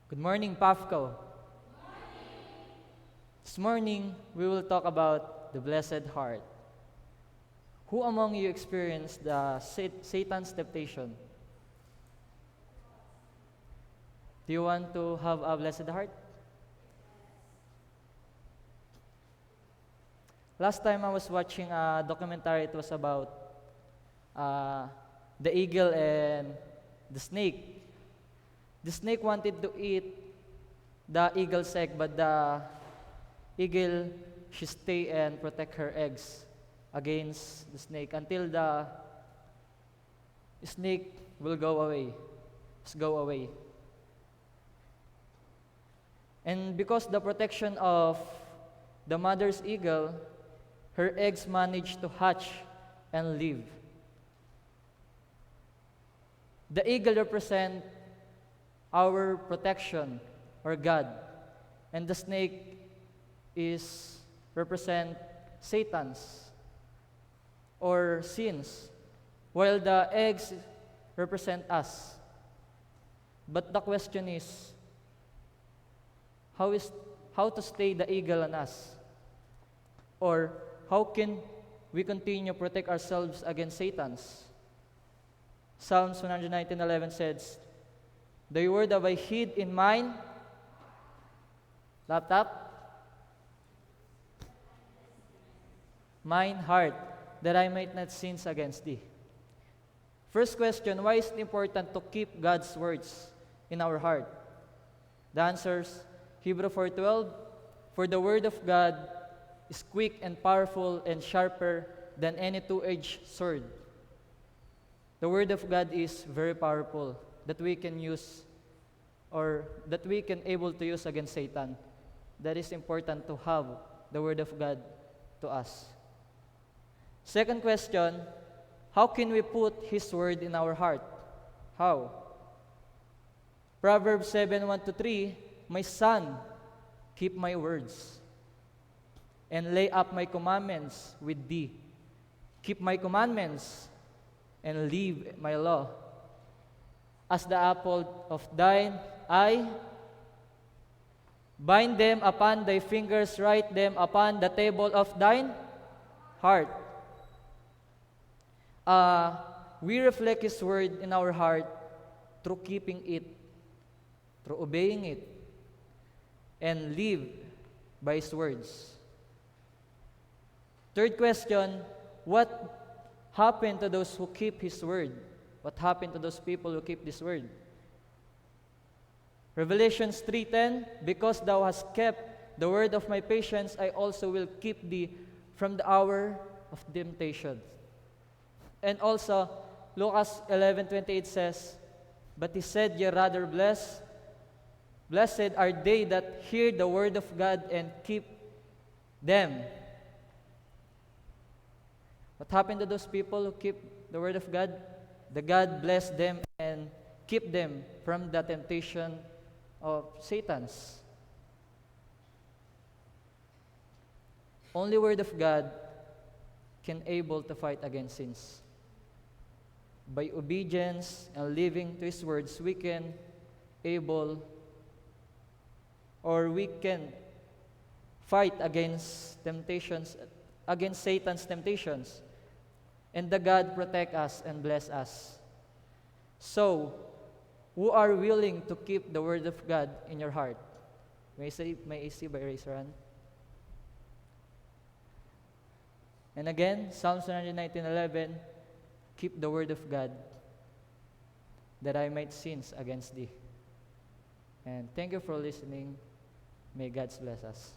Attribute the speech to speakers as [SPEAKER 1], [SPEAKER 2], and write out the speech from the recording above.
[SPEAKER 1] Good morning, PAFCO. This morning, we will talk about the Blessed Heart. Who among you experienced the Satan's temptation? Do you want to have a blessed heart? Last time I was watching a documentary, it was about uh, the eagle and the snake. The snake wanted to eat the eagle's egg, but the eagle should stay and protect her eggs against the snake until the snake will go away. Just go away. And because the protection of the mother's eagle, her eggs managed to hatch and live. The eagle represents our protection or God, and the snake is represent Satan's or sins, while the eggs represent us. But the question is, how to stay the eagle on us? Or how can we continue to protect ourselves against Satan's? Psalms 119:11 says, "The word have I hid in mine mine heart, that I might not sin against thee." First question, why is it important to keep God's words in our heart? The answers, Hebrew 4:12, "For the word of God is quick and powerful and sharper than any two-edged sword." The word of God is very powerful that we can use or that we can able to use against Satan. That is important to have the word of God to us. Second question, how can we put His word in our heart? How? Proverbs 7:1-3, "My son, keep my words, and lay up my commandments with thee. Keep my commandments, and leave my law. As the apple of thine eye, bind them upon thy fingers, write them upon the table of thine heart." We reflect His word in our heart through keeping it, through obeying it, and live by His words. Third question, what happened to those who keep His word? What happened to those people who keep this word? Revelations 3:10, "Because thou hast kept the word of my patience, I also will keep thee from the hour of temptation." And also, Lucas 11:28 says, "But he said, ye rather blessed are they that hear the word of God and keep them." What happened to those people who keep the word of God? The God bless them and keep them from the temptation of Satan's. Only word of God can able to fight against sins. By obedience and living to His words, we can able or we can fight against temptations, against Satan's temptations. And the God protect us and bless us. So, who are willing to keep the word of God in your heart? May I see by raise your hand. And again, Psalms 119:11, "Keep the word of God, that I might sin against thee." And thank you for listening. May God bless us.